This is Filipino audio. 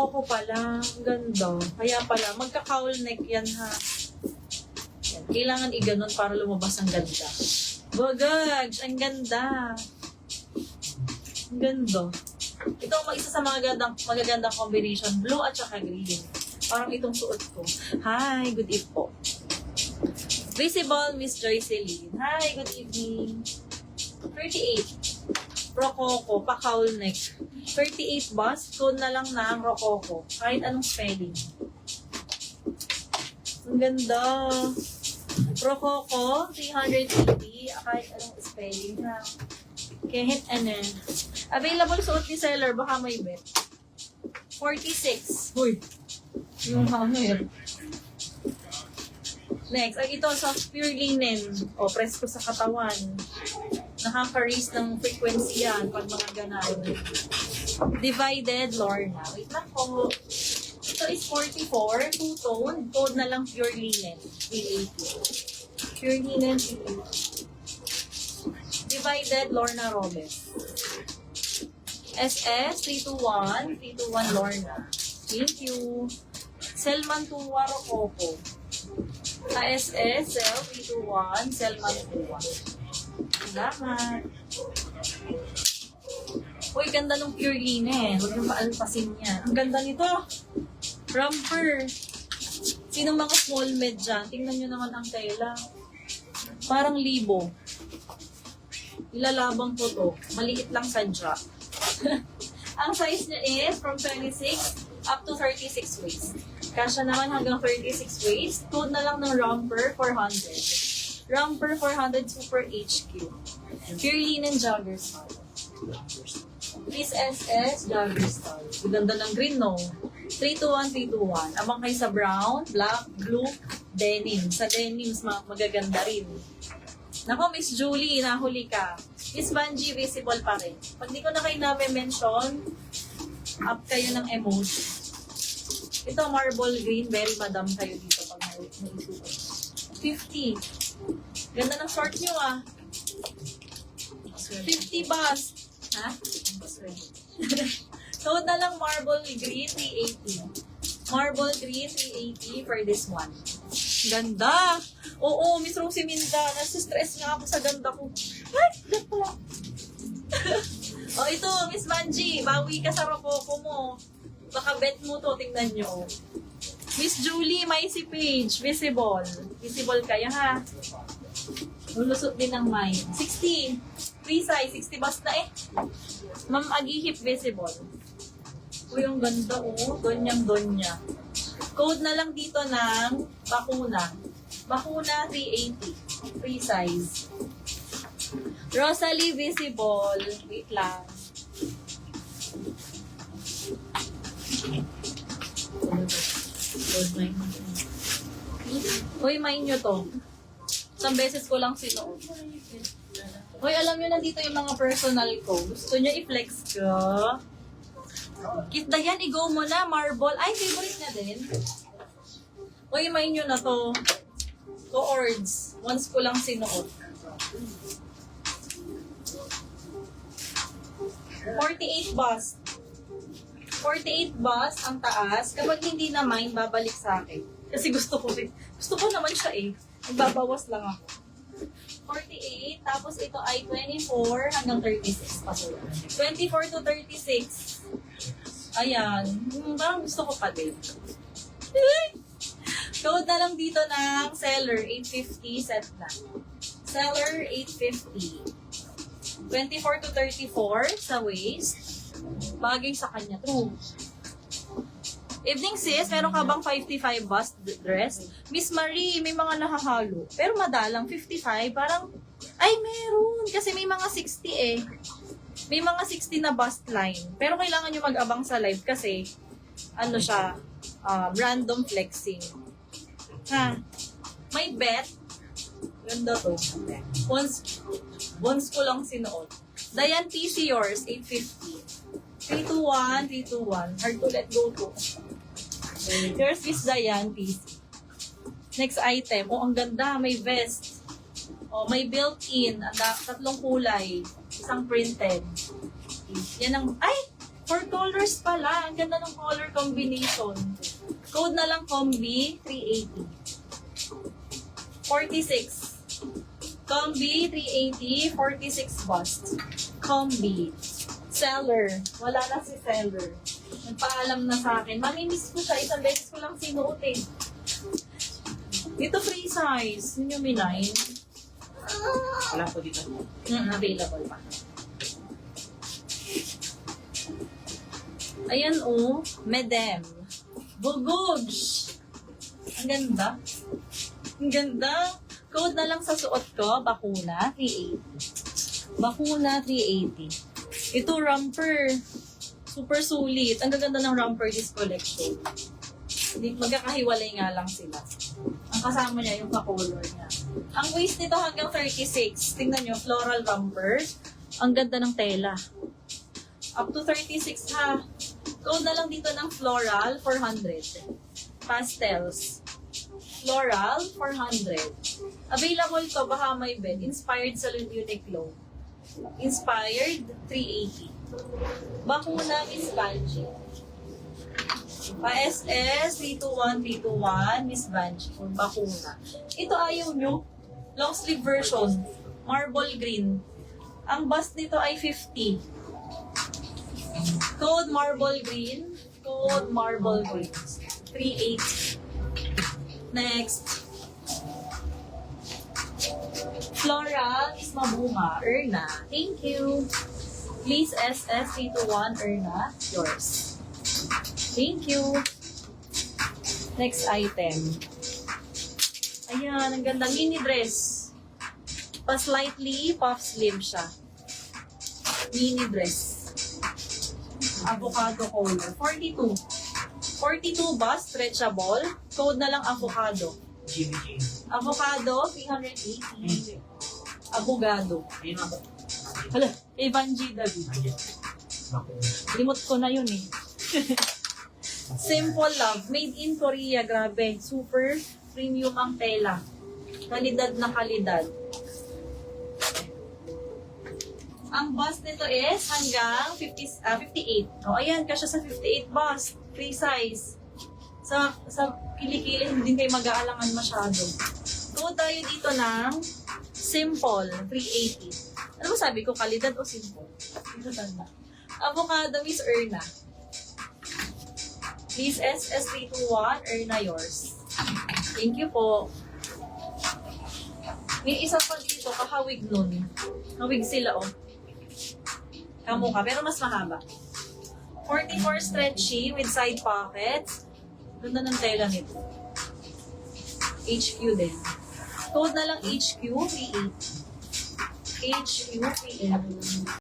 Rococo pala. Ang ganda. Kaya pala, magka-cowl neck yan ha. Yan. Kailangan iganon para lumabas ang ganda. Bagag! Ang ganda. Ang ganda. Ito ang isa sa magagandang combination. Blue at saka green. Parang itong suot ko. Hi, good evening po. Visible, Miss Joycelyn. Hi, good evening. 38. Rococo, pa-cowl neck. 38 bust, code na lang na ang Rococo. Kahit anong spelling. Ang ganda. Rococo, 380. Kahit anong spelling ha. Kahit ano. Available suot ni seller, baka may bet. 46. Uy. Yung hanger. Next, ay ito, soft pure linen. O, press ko sa katawan. Nakaka-raise ng frequency yan pag mga ganan. Divided Lorna. Wait lang po. Ito is 44, two-tone. Code na lang pure linen. 380. Pure linen, 380. Divided Lorna Robes. SS, 321. 321 Lorna. Thank you. Selman Tuwa Rococo. KSS, Cell 321, Selman Tuwa. Salamat. Uy, ganda ng pure linen. Huwag yung paalpasin yan. Ang ganda nito. Romper. Sino mga small med dyan? Tingnan nyo naman ang tela. Parang libo. Ilalabang ko to. Maliit lang sadya. Ang size niya is from 26 up to 36 waist. Kasya naman hanggang 36 waist. Code na lang ng romper 400. Romper 400 Super HQ. Pure linen jogger style. Please SS jogger style. Ganda ng green, no? 321, 321. Amang kayo sa brown, black, blue, denim. Sa denims, magaganda rin. Nako, Miss Julie, nahuli ka. Miss Banji, visible pa rin. Pag di ko na kayo na-mention, up kayo ng emoji. Ito, marble green. Very madam kayo dito pag naisuot. 50. Ganda ng short nyo, ah. 50 bust. Ha? So, na lang marble green, 380. Marble green, 380 for this one. Ganda! Oo, Miss Rosie Minda. Nasa-stress nga ako sa ganda ko. Ay, ganda pala. O, ito, Miss Manji. Bawi ka sa Rococo mo. Baka bet mo to, tingnan nyo. Miss Julie, may si Page, visible. Visible kaya ha. Lulusot din ng mine. 60. Free size, 60 bust na eh. Ma'am Agihip, visible. Uy, ang ganda oh. Donyang-donya. Code na lang dito ng Bakuna. Bakuna 380. Free size. Rosalie, visible. Wait lang. Hoy, main nyo to. Isang beses ko lang sinuot. Hoy, alam nyo, nandito yung mga personal ko. Gusto nyo i-flex ko? Kit Dayan, i-go mo na. Marble. Ay, favorite na din. Hoy, main nyo na to. To Ords. Once ko lang sinuot. 48 bust. 48 bust ang taas. Kapag hindi na mine, babalik sa akin. Kasi gusto ko naman siya eh. Magbabawas lang ako. 48, tapos ito ay 24 hanggang 36 pa po. 24 to 36. Ayan. Parang gusto ko pa din. Code na lang dito ng seller, 850 set na. Seller, 850. 24 to 34 sa waist. Bagay sa kanya. True. Evening sis, meron ka bang 55 bust dress? Miss Marie, may mga nakahalo. Pero madalang 55, parang, ay meron. Kasi may mga 60 eh. May mga 60 na bust line. Pero kailangan nyo mag-abang sa live kasi, ano siya, random flexing. Ha? May bet. Ganda to. Once ko lang sinuot. Dayan PC yours, 850. 321, 321. Hard to let go to. Yours is Dayan, PC. Next item. Oh, ang ganda. May vest. Oh, may built-in. Tatlong kulay. Isang printed. Yan ang, ay! 4 colors pala. Ang ganda ng color combination. Code na lang Combi 380. 46. Combi 380, 46 bust. Combi. Seller. Wala na si seller. Nagpaalam na sa akin. Mamimiss ko siya. Isang beses ko lang sinuot eh. Ito free size. Yun yung minay. Wala po dito. Available pa. Ayan oh. Medem. Bugog. Ang ganda. Ang ganda. Code na lang sa suot ko. Bakuna 380. Bakuna 380. Ito romper. Super sulit. Ang gaganda ng romper this collection. Magkakahiwalay nga lang sila. Ang kasama niya yung ka-color niya. Ang waist nito hanggang 36. Tingnan nyo, floral romper. Ang ganda ng tela. Up to 36 ha. Code na lang dito ng floral, 400. Pastels. Floral, 400. Available to, baka may bed. Inspired Salon Uniqlo. Inspired, 380. Bakuna Miss Banji. PSS 321, Miss Banji. Bakuna. Ito ayaw nyo. Long sleeve version. Marble green. Ang bust nito ay 50. Code marble green. Code marble green. 380. Next. Floral is Mabuma. Erna. Thank you. Please SS 321 Erna. Yours. Thank you. Next item. Ayan, ang ganda. Mini dress. Pa-slightly puff sleeve siya. Mini dress. Avocado color. 42. 42 bust, stretchable. Code na lang avocado. GBG. Avocado, 380. Abogado. Ayun ako. Hala, Evan G. David. Remote ko na yun eh. Simple Love. Made in Korea. Grabe. Super premium ang tela. Kalidad na kalidad. Ang bust nito is hanggang 58. O, ayan. Kasya sa 58 bust. Free size. Sa kilikili, hindi kayo mag-aalangan masyado. Tuwa tayo dito ng simple. 380. Ano ba sabi ko? Kalidad o simple? Dito tanda. Avocado Miss Erna. Please SS321, Erna yours. Thank you po. May isa pa dito, kahawig nun. Hawig sila, oh. Kamukha, pero mas mahaba. 44 stretchy with side pockets. Ganda ng tela nito. HQ din. Code na lang HQ, 38. HQ, 38.